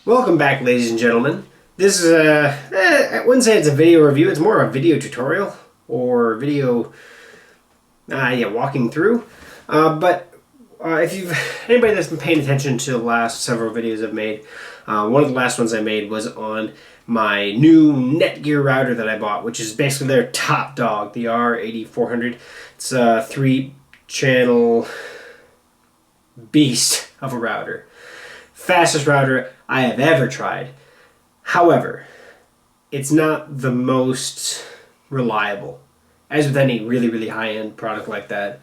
Welcome back, ladies and gentlemen. This is I wouldn't say it's a video review, it's more a video tutorial or video walking through. But if anybody that's been paying attention to the last several videos I've made, one of the last ones I made was on my new Netgear router that I bought, which is basically their top dog, the R8400. It's a 3-channel beast of a router. Fastest router I have ever tried. However, it's not the most reliable. As with any really high-end product like that,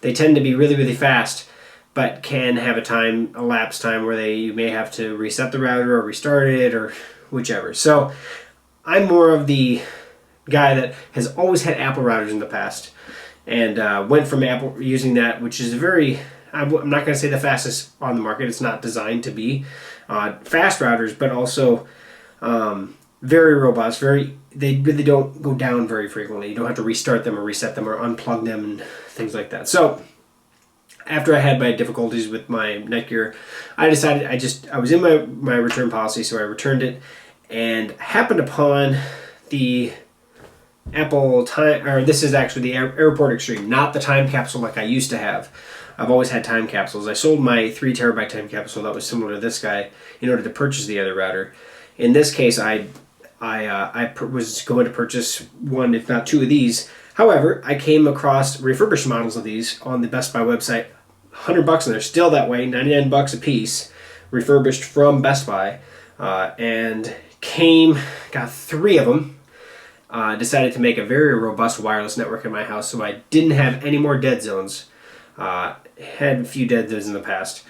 they tend to be really fast, but can have a elapsed time where you may have to reset the router or restart it or whichever. So I'm more of the guy that has always had Apple routers in the past and went from Apple using that, which is I'm not going to say the fastest on the market. It's not designed to be fast routers, but also very robust. They really don't go down very frequently. You don't have to restart them or reset them or unplug them and things like that. So after I had my difficulties with my Netgear, I decided I was in my return policy, so I returned it and happened upon the Apple this is actually the AirPort Extreme, not the time capsule like I used to have. I've always had time capsules. I sold my 3 terabyte time capsule that was similar to this guy in order to purchase the other router. In this case, I was going to purchase one, if not 2 of these. However, I came across refurbished models of these on the Best Buy website, $100, and they're still that way, $99 a piece, refurbished from Best Buy, and got 3 of them. Decided to make a very robust wireless network in my house, so I didn't have any more dead zones. Had a few dead zones in the past,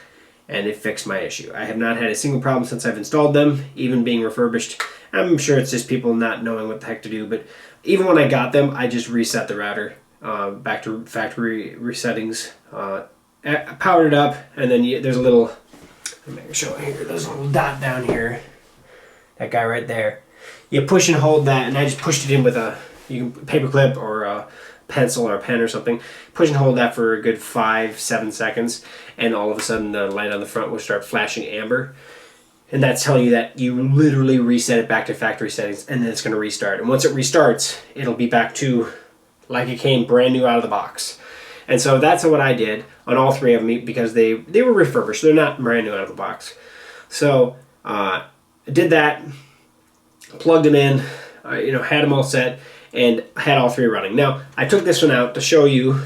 and it fixed my issue. I have not had a single problem since I've installed them, even being refurbished. I'm sure it's just people not knowing what the heck to do, but even when I got them, I just reset the router back to factory resettings, powered it up, and then there's a little, let me show it here, there's a little dot down here, that guy right there. You push and hold that, and I just pushed it in with a paper clip or a pencil or a pen or something. Push and hold that for a good 5-7 seconds, and all of a sudden the light on the front will start flashing amber. And that's telling you that you literally reset it back to factory settings, and then it's going to restart. And once it restarts, it'll be back to like it came brand new out of the box. And so that's what I did on all 3 of them because they were refurbished. They're not brand new out of the box. So I did that, plugged them in, had them all set, and had all 3 running. Now, I took this one out to show you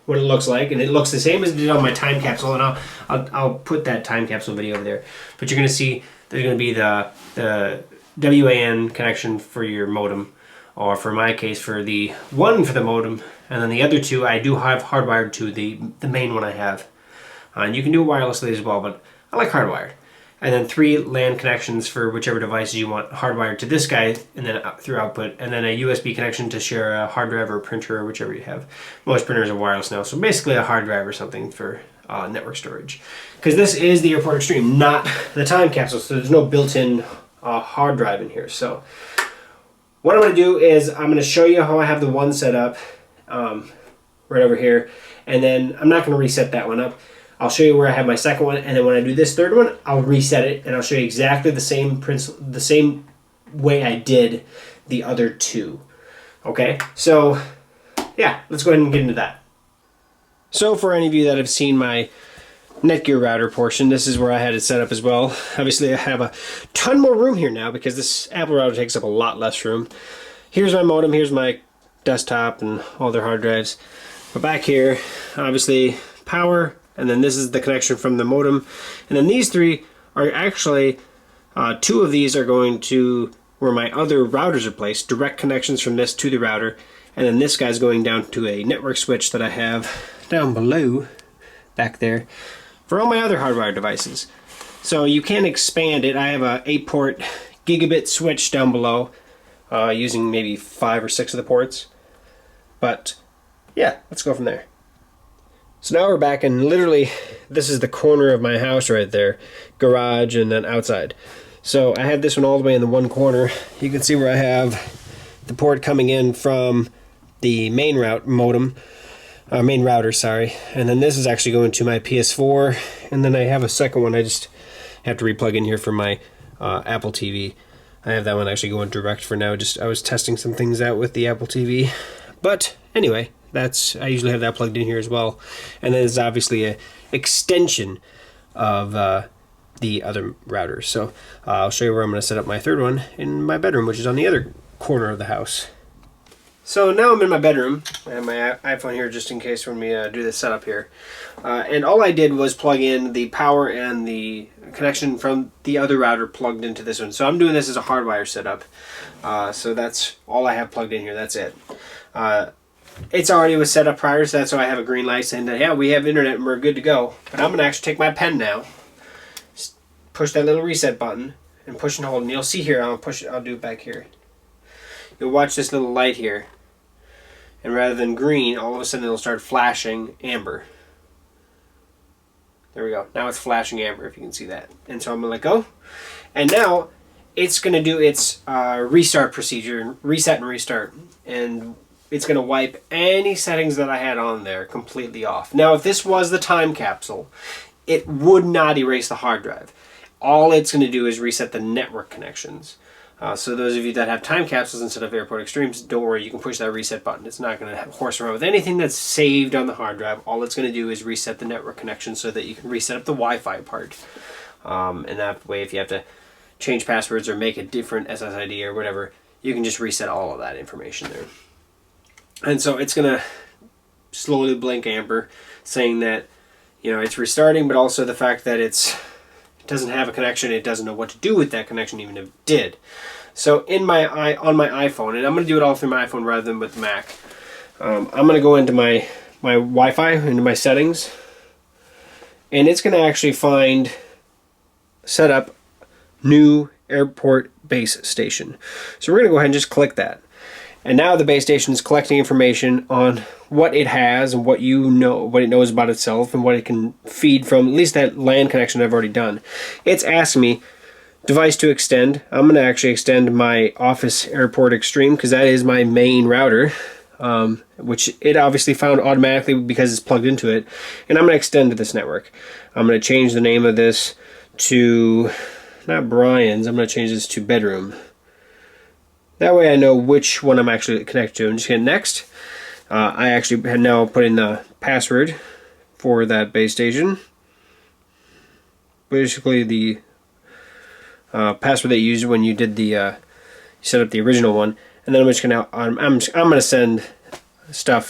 what it looks like, and it looks the same as it did on my time capsule, and I'll put that time capsule video over there. But you're going to see there's going to be the WAN connection for your modem, or for my case, for the one for the modem, and then the other 2 I do have hardwired to the main one I have. And you can do it wirelessly as well, but I like hardwired. And then 3 LAN connections for whichever devices you want hardwired to this guy, and then through output, and then a USB connection to share a hard drive or a printer or whichever you have. Most printers are wireless now, so basically a hard drive or something for network storage. Because this is the AirPort Extreme, not the time capsule, so there's no built-in hard drive in here. So what I'm going to do is I'm going to show you how I have the one set up right over here, and then I'm not going to reset that one up. I'll show you where I have my second one, and then when I do this third one, I'll reset it, and I'll show you exactly the same way I did the other 2. Okay, so yeah, let's go ahead and get into that. So for any of you that have seen my Netgear router portion, this is where I had it set up as well. Obviously, I have a ton more room here now because this Apple router takes up a lot less room. Here's my modem, here's my desktop and all their hard drives. But back here, obviously, power. And then this is the connection from the modem. And then these 3 are actually, 2 of these are going to where my other routers are placed, direct connections from this to the router. And then this guy's going down to a network switch that I have down below, back there, for all my other hardwired devices. So you can expand it. I have a 8-port gigabit switch down below, using maybe 5 or 6 of the ports. But yeah, let's go from there. So now we're back, and literally this is the corner of my house right there, garage and then outside. So I have this one all the way in the one corner. You can see where I have the port coming in from the main modem, main router, sorry. And then this is actually going to my PS4, and then I have a second one I just have to replug in here for my Apple TV. I have that one actually going direct for now. Just I was testing some things out with the Apple TV. But anyway, I usually have that plugged in here as well. And then there's obviously a extension of the other routers. So I'll show you where I'm going to set up my third one in my bedroom, which is on the other corner of the house. So now I'm in my bedroom. I have my iPhone here just in case when we do this setup here. And all I did was plug in the power and the connection from the other router plugged into this one. So I'm doing this as a hardwire setup. So that's all I have plugged in here. That's it. It's already was set up prior, so that's why I have a green light saying that, yeah, we have internet and we're good to go. But I'm going to actually take my pen now, push that little reset button, and push and hold. And you'll see here, I'll do it back here. You'll watch this little light here. And rather than green, all of a sudden it'll start flashing amber. There we go. Now it's flashing amber, if you can see that. And so I'm going to let go. And now it's going to do its restart procedure, reset and restart. And it's going to wipe any settings that I had on there completely off. Now, if this was the time capsule, it would not erase the hard drive. All it's going to do is reset the network connections. So those of you that have time capsules instead of AirPort Extremes, don't worry, you can push that reset button. It's not going to horse around with anything that's saved on the hard drive. All it's going to do is reset the network connection so that you can reset up the Wi-Fi part. And that way, if you have to change passwords or make a different SSID or whatever, you can just reset all of that information there. And so it's going to slowly blink amber, saying that, you know, it's restarting, but also the fact that it doesn't have a connection, it doesn't know what to do with that connection, even if it did. So on my iPhone, and I'm going to do it all through my iPhone rather than with Mac, I'm going to go into my Wi-Fi, into my settings, and it's going to actually set up new AirPort base station. So we're going to go ahead and just click that. And now the base station is collecting information on what it has and what it knows about itself and what it can feed from, at least that LAN connection I've already done. It's asking me, device to extend. I'm going to actually extend my Office AirPort Extreme because that is my main router, which it obviously found automatically because it's plugged into it. And I'm going to extend to this network. I'm going to change the name of this to, not Brian's, I'm going to change this to Bedroom. That way I know which one I'm actually connected to. I'm just hitting next. I actually have now put in the password for that base station. Basically the password that you used when you did you set up the original one. And then I'm just gonna I'm gonna send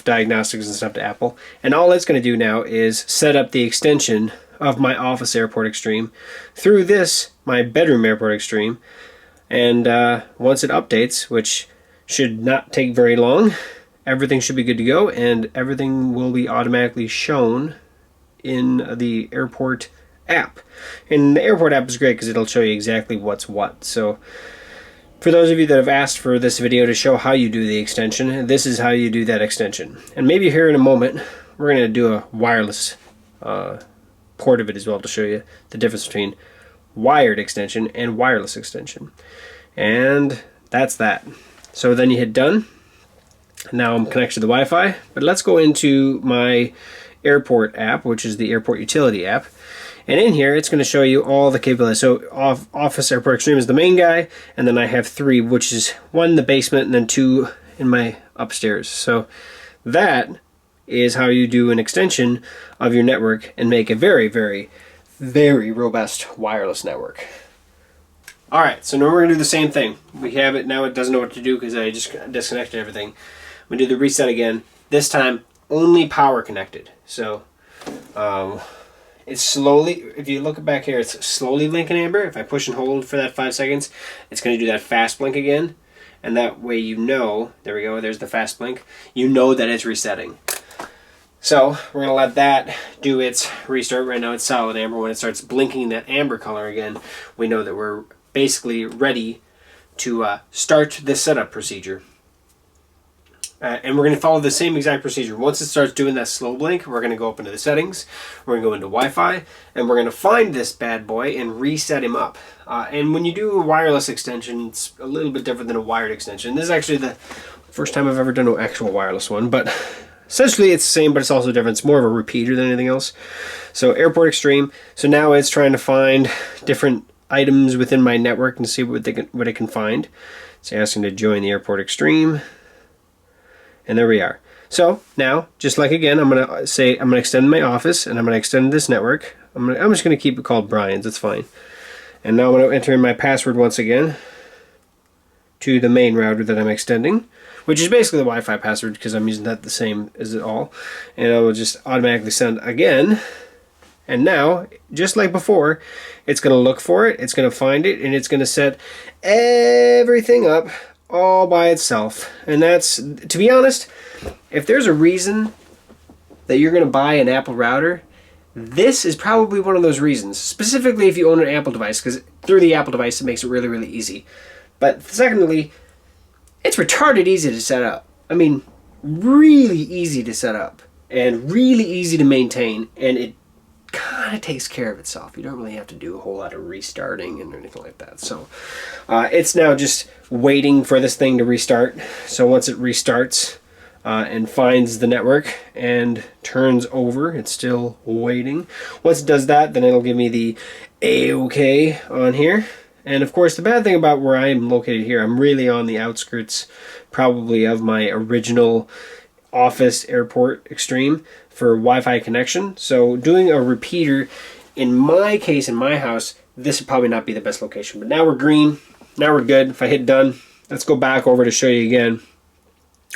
diagnostics and stuff to Apple. And all it's gonna do now is set up the extension of my Office AirPort Extreme through this, my Bedroom AirPort Extreme. And once it updates, which should not take very long, everything should be good to go, and everything will be automatically shown in the AirPort app. And the AirPort app is great because it'll show you exactly what's what. So for those of you that have asked for this video to show how you do the extension, this is how you do that extension. And maybe here in a moment, we're going to do a wireless port of it as well to show you the difference between wired extension and wireless extension. And that's that. So then you hit done. Now I'm connected to the Wi-Fi, but let's go into my AirPort app, which is the AirPort utility app. And in here, it's going to show you all the capabilities. So Office AirPort Extreme is the main guy, and then I have 3, which is 1 in the basement and then 2 in my upstairs. So that is how you do an extension of your network and make a very, very, very robust wireless network. Alright, so now we're going to do the same thing. We have it now, it doesn't know what to do because I just disconnected everything. I'm going to do the reset again. This time, only power connected. So, it's slowly, if you look back here, it's slowly blinking amber. If I push and hold for that 5 seconds, it's going to do that fast blink again. And that way you know, there we go, there's the fast blink. You know that it's resetting. So we're going to let that do its restart. Right now it's solid amber. When it starts blinking that amber color again, we know that we're basically ready to start the setup procedure. And we're going to follow the same exact procedure. Once it starts doing that slow blink, we're going to go up into the settings, we're going to go into Wi-Fi, and we're going to find this bad boy and reset him up. And when you do a wireless extension, it's a little bit different than a wired extension. This is actually the first time I've ever done an actual wireless one, but essentially it's the same, but it's also different. It's more of a repeater than anything else. So AirPort Extreme, so now it's trying to find different items within my network and see what it can find. It's asking to join the AirPort Extreme, and there we are. So now, just like again, I'm gonna extend my office, and I'm gonna extend this network. I'm just gonna keep it called Brian's. It's fine. And now I'm gonna enter in my password once again to the main router that I'm extending, which is basically the Wi-Fi password because I'm using that the same as it all. And I will just automatically send again. And now, just like before, it's going to look for it, it's going to find it, and it's going to set everything up all by itself. And that's, to be honest, if there's a reason that you're going to buy an Apple router, this is probably one of those reasons. Specifically if you own an Apple device, because through the Apple device it makes it really, really easy. But secondly, it's retarded easy to set up. I mean, really easy to set up and really easy to maintain, and it kind of takes care of itself. You don't really have to do a whole lot of restarting and anything like that. So it's now just waiting for this thing to restart. So once it restarts and finds the network and turns over, it's still waiting. Once it does that, then it'll give me the A-OK on here. And of course, the bad thing about where I am located here, I'm really on the outskirts probably of my original office AirPort Extreme for Wi-Fi connection. So doing a repeater, in my case, in my house, this would probably not be the best location. But now we're green. Now we're good. If I hit done, let's go back over to show you again.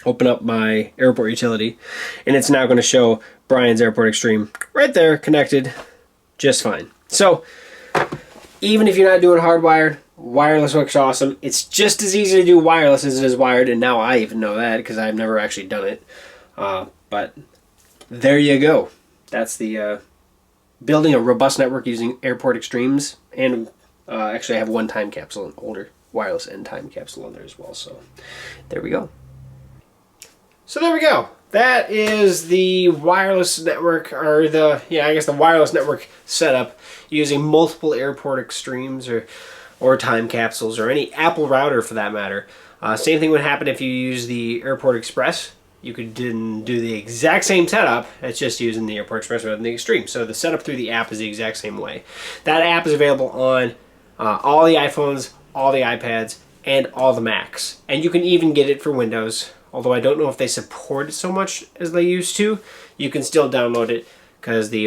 Open up my AirPort utility, and it's now going to show Brian's AirPort Extreme right there, connected just fine. So even if you're not doing hardwired, wireless works awesome. It's just as easy to do wireless as it is wired, and now I even know that because I've never actually done it. But there you go. That's the building a robust network using AirPort Extremes, and actually I have one time capsule, an older wireless end time capsule on there as well. So there we go. So there we go. That is the wireless network, or the wireless network setup using multiple AirPort Extremes or time capsules, or any Apple router for that matter. Same thing would happen if you use the AirPort Express. You could do the exact same setup. It's just using the AirPort Express rather than the Extreme. So the setup through the app is the exact same way. That app is available on all the iPhones, all the iPads, and all the Macs. And you can even get it for Windows. Although I don't know if they support it so much as they used to. You can still download it because the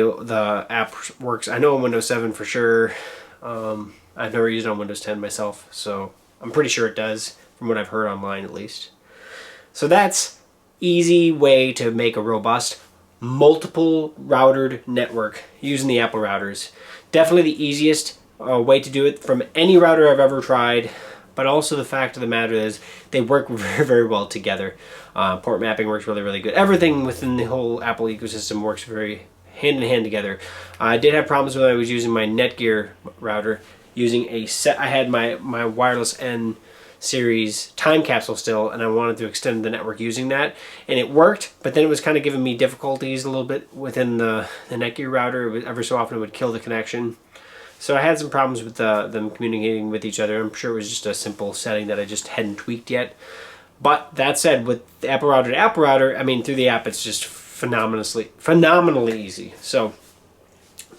app works. I know on Windows 7 for sure. I've never used it on Windows 10 myself, so I'm pretty sure it does, from what I've heard online at least. So that's easy way to make a robust multiple routered network using the Apple routers. Definitely the easiest way to do it from any router I've ever tried. But also the fact of the matter is they work very, very well together. Port mapping works really, really good. Everything within the whole Apple ecosystem works very hand in hand together. I did have problems when I was using my Netgear router, using a set. I had my wireless N series time capsule still, and I wanted to extend the network using that, and it worked, but then it was kind of giving me difficulties a little bit within the Netgear router. Every so often it would kill the connection. So I had some problems with them communicating with each other. I'm sure it was just a simple setting that I just hadn't tweaked yet. But that said, with the Apple router to Apple router, I mean, through the app, it's just phenomenally easy. So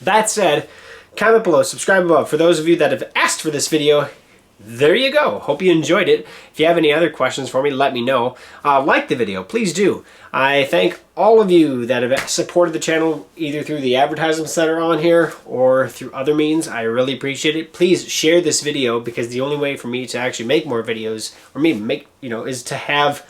that said, comment below, subscribe above. For those of you that have asked for this video, there you go. Hope you enjoyed it. If you have any other questions for me, let me know. Like the video, please do. I thank all of you that have supported the channel either through the advertisements that are on here or through other means. I really appreciate it. Please share this video, because the only way for me to actually make more videos, or me make, is to have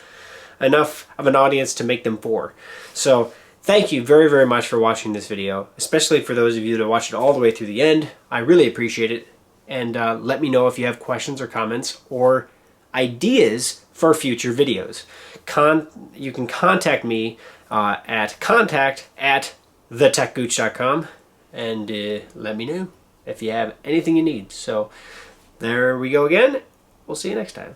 enough of an audience to make them for. So thank you very, very much for watching this video, especially for those of you that watched it all the way through the end. I really appreciate it. And let me know if you have questions or comments or ideas for future videos. You can contact me at contact@thetechgooch.com, and let me know if you have anything you need. So there we go again. We'll see you next time.